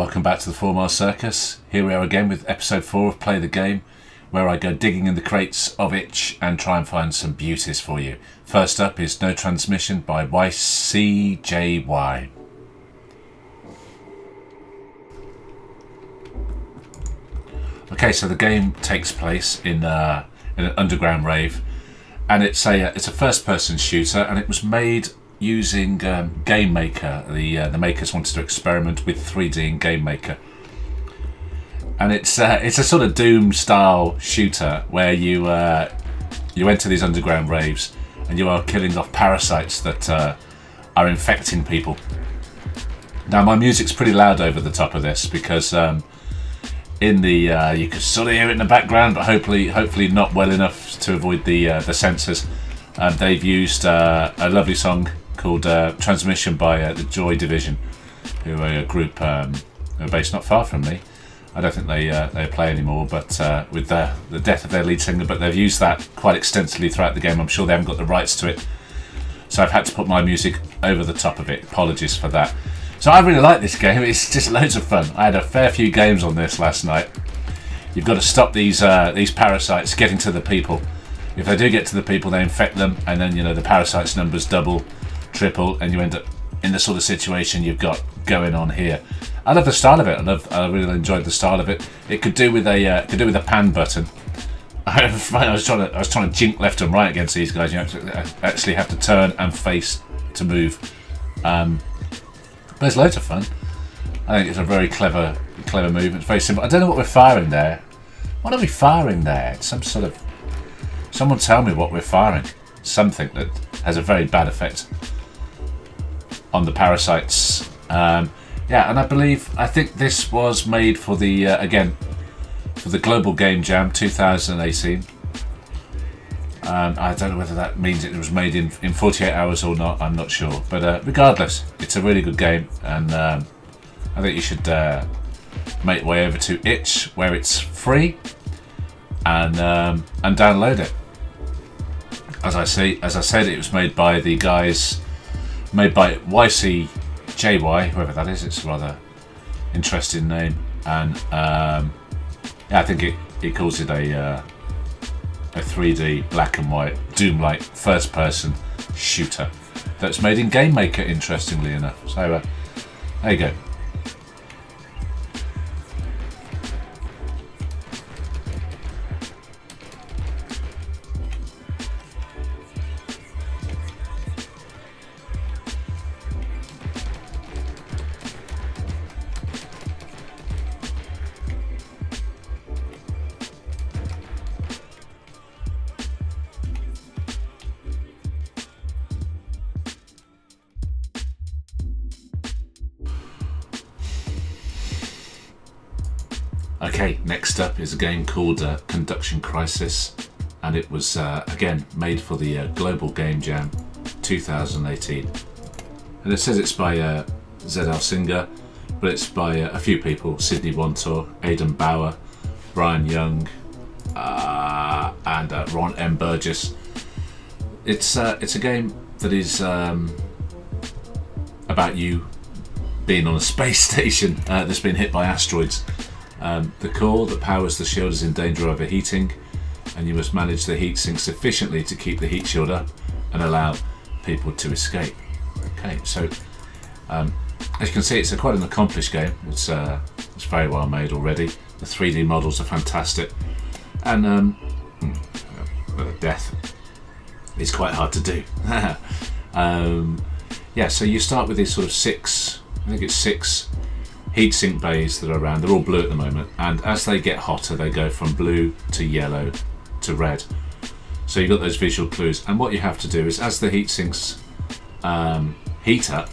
Welcome back to the 4 Mile Circus. Here we are again with episode 4 of Play the Game, where I go digging in the crates of itch and try and find some beauties for you. First up is No Transmission by YCJY. Okay, so the game takes place in an underground rave, and it's a first-person shooter, and it was made using Game Maker. The makers wanted to experiment with 3D in Game Maker, and it's a sort of Doom-style shooter where you enter these underground raves and you are killing off parasites that are infecting people. Now, my music's pretty loud over the top of this because in the you can sort of hear it in the background, but hopefully not well enough to avoid the censors. They've used a lovely song called Transmission by the Joy Division, who are a group who are based not far from me. I don't think they play anymore, but with the death of their lead singer, but they've used that quite extensively throughout the game. I'm sure they haven't got the rights to it, so I've had to put my music over the top of it. Apologies for that. So I really like this game. It's just loads of fun. I had a fair few games on this last night. You've got to stop these parasites getting to the people. If they do get to the people, they infect them, and then the parasites' numbers double, triple, and you end up in the sort of situation you've got going on here. I love the style of it. I really enjoyed the style of it. It could do with a pan button. I was trying to jink left and right against these guys. You actually have to turn and face to move. But it's loads of fun. I think it's a very clever move. It's very simple. I don't know what we're firing there. What are we firing there? It's some sort of... Someone tell me what we're firing. Something that has a very bad effect on the parasites. And I think this was made for the for the Global Game Jam 2018. I don't know whether that means it was made in 48 hours or not. I'm not sure, but regardless, it's a really good game, and I think you should make your way over to itch, where it's free, and download it. As I said, it was made by the guys, made by YCJY, whoever that is. It's a rather interesting name, and I think it calls it a 3D black and white Doom-like first-person shooter that's made in Game Maker, interestingly enough. So there you go. Okay, next up is a game called Conduction Crisis, and it was again made for the Global Game Jam 2018. And it says it's by ZL Singer, but it's by a few people: Sydney Wantor, Aidan Bauer, Brian Young, and Ron M. Burgess. It's a game that is about you being on a space station that's been hit by asteroids. The core that powers the shield is in danger of overheating, and you must manage the heat sink sufficiently to keep the heat shield up and allow people to escape. Okay, so as you can see, it's quite an accomplished game. It's very well made already. The 3D models are fantastic, and death is quite hard to do. So you start with these sort of six heatsink bays that are around. They're all blue at the moment, and as they get hotter, they go from blue to yellow to red. So you've got those visual clues, and what you have to do is, as the heatsinks heat up,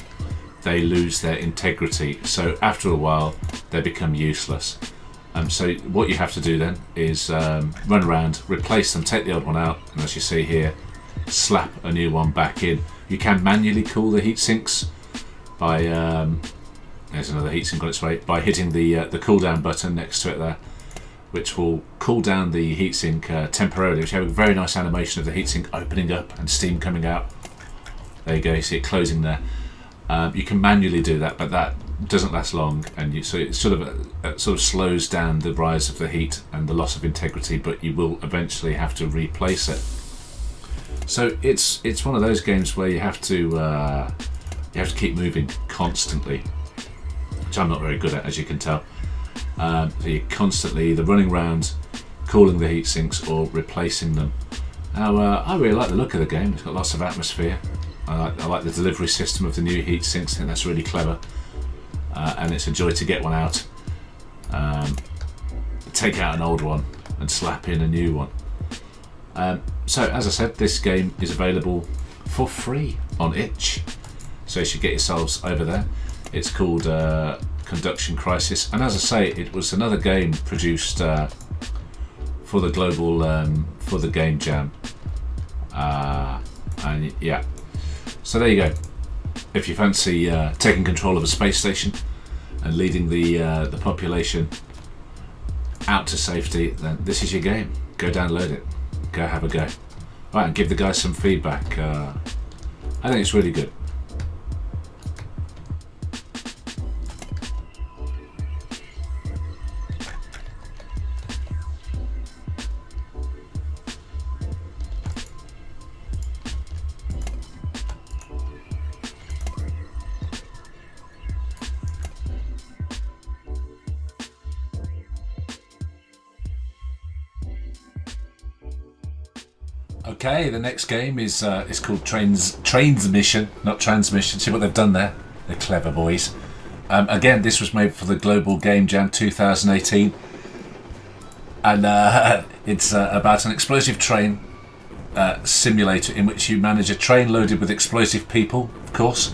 they lose their integrity. So after a while, they become useless. So what you have to do then is run around, replace them, take the old one out, and as you see here, slap a new one back in. You can manually cool the heatsinks by there's another heatsink on its way, by hitting the cool down button next to it there, which will cool down the heatsink temporarily, which have a very nice animation of the heatsink opening up and steam coming out. There you go, you see it closing there. You can manually do that, but that doesn't last long, and so it sort of slows down the rise of the heat and the loss of integrity, but you will eventually have to replace it. So it's one of those games where you have to keep moving constantly, which I'm not very good at, as you can tell. So you're constantly either running around, cooling the heat sinks, or replacing them. Now, I really like the look of the game. It's got lots of atmosphere. I like the delivery system of the new heat sinks. I think that's really clever. And it's a joy to get one out, take out an old one, and slap in a new one. So, as I said, this game is available for free on itch. So you should get yourselves over there. It's called Conduction Crisis. And as I say, it was another game produced for the global, for the Game Jam. And yeah. So there you go. If you fancy taking control of a space station and leading the population out to safety, then this is your game. Go download it. Go have a go. Right, and give the guys some feedback. I think it's really good. Okay, the next game is called Transmission, not Transmission. See what they've done there? They're clever boys. Again, this was made for the Global Game Jam 2018, and it's about an explosive train simulator in which you manage a train loaded with explosive people, of course.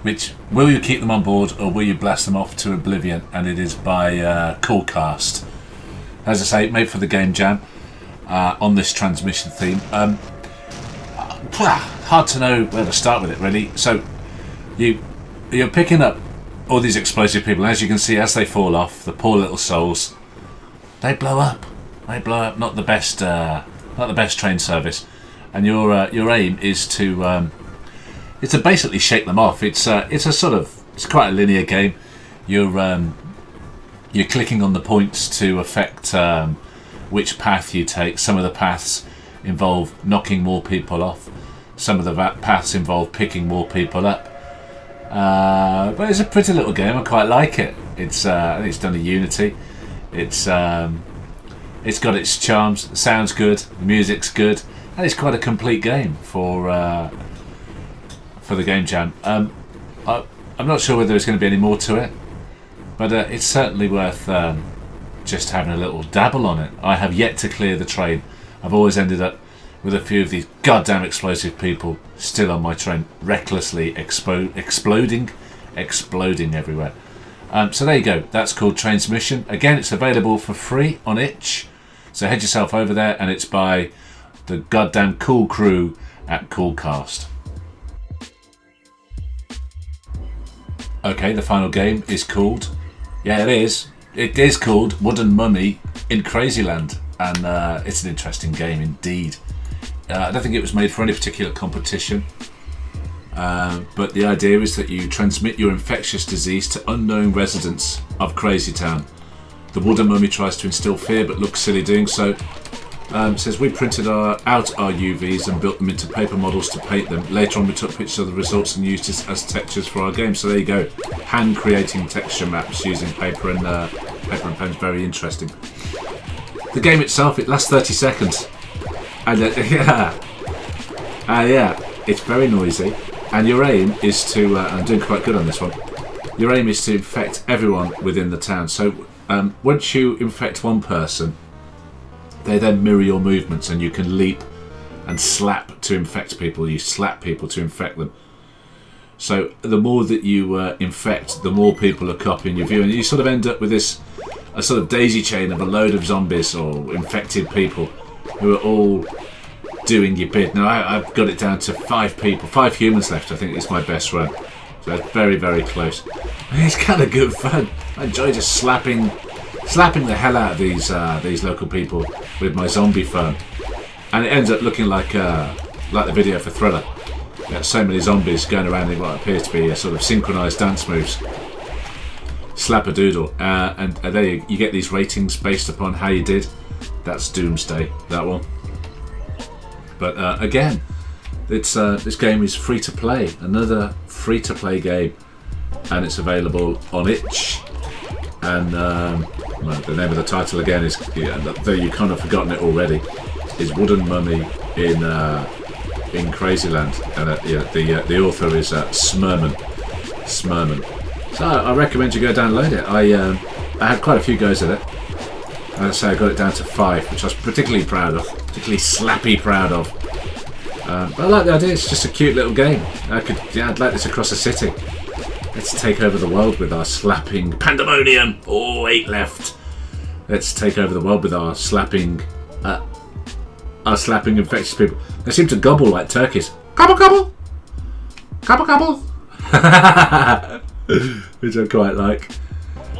Which, will you keep them on board or will you blast them off to oblivion? And it is by Coolcast. As I say, made for the Game Jam. On this transmission theme. Hard to know where to start with it, really. So you're picking up all these explosive people, and as you can see, as they fall off, the poor little souls, they blow up. Not the best train service. And your aim is to basically shake them off. It's quite a linear game. You're clicking on the points to affect which path you take. Some of the paths involve knocking more people off. Some of the paths involve picking more people up. But it's a pretty little game. I quite like it. I think it's done in Unity. It's got its charms. It sounds good. The music's good, and it's quite a complete game for the Game Jam. I'm not sure whether there's going to be any more to it, but it's certainly worth just having a little dabble on it. I have yet to clear the train. I've always ended up with a few of these goddamn explosive people still on my train, recklessly exploding everywhere. So there you go. That's called Transmission. Again, it's available for free on itch. So head yourself over there, and it's by the goddamn cool crew at Coolcast. Okay, the final game is called... Yeah, it is. It is called Wooden Mummy in Crazyland, and it's an interesting game indeed. I don't think it was made for any particular competition, but the idea is that you transmit your infectious disease to unknown residents of Crazy Town. The Wooden Mummy tries to instill fear but looks silly doing so. It says, we printed out our UVs and built them into paper models to paint them. Later on we took pictures of the results and used it as textures for our game. So there you go, hand creating texture maps using paper and pens. Very interesting. The game itself, it lasts 30 seconds, and it's very noisy, and your aim is to I'm doing quite good on this one. Your aim is to infect everyone within the town. So once you infect one person, they then mirror your movements, and you can leap and slap to infect people. You slap people to infect them. So the more that you infect, the more people are copying your view, and you sort of end up with a sort of daisy chain of a load of zombies or infected people who are all doing your bid. Now I've got it down to 5 people, 5 humans left. I think it's my best run. So it's very, very close. It's kind of good fun. I enjoy just slapping the hell out of these local people with my zombie phone, and it ends up looking like the video for Thriller. So many zombies going around in what appears to be a sort of synchronised dance moves. Slap-a-doodle. And there you get these ratings based upon how you did. That's Doomsday, that one. But again, it's this game is free to play. Another free to play game, and it's available on itch. And well, the name of the title again is, though you've kind of forgotten it already, is Wooden Mummy in Crazyland, and the author is Smurman. So I recommend you go download it. I had quite a few goes at it. As I say, I got it down to 5, which I was particularly proud of, particularly slappy proud of. But I like the idea. It's just a cute little game. I'd like this across the city. Let's take over the world with our slapping pandemonium. Oh, 8 left. Let's take over the world with our slapping infectious people. They seem to gobble like turkeys. Gobble, gobble! Gobble, gobble! Which I quite like.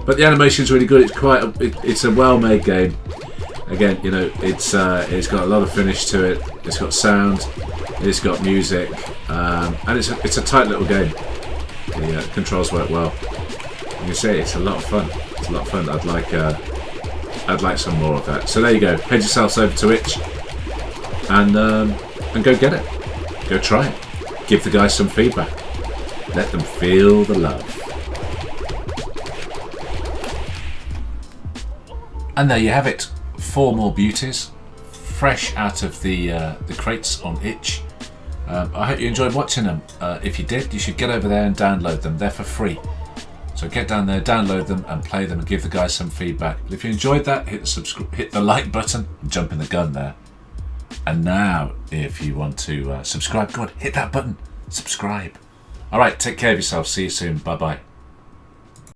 But the animation's really good. It's a well-made game. Again, you know, it's got a lot of finish to it. It's got sound. It's got music, and it's a tight little game. The controls work well. And you see, it's a lot of fun. It's a lot of fun. I'd like some more of that. So there you go. Head yourselves over to itch and go get it. Go try it. Give the guys some feedback. Let them feel the love. And there you have it. 4 more beauties, fresh out of the crates on itch. I hope you enjoyed watching them. If you did, you should get over there and download them. They're for free. So get down there, download them, and play them, and give the guys some feedback. But if you enjoyed that, hit the like button, and jump in the gun there. And now, if you want to subscribe, go on, hit that button, subscribe. All right, take care of yourself. See you soon. Bye bye.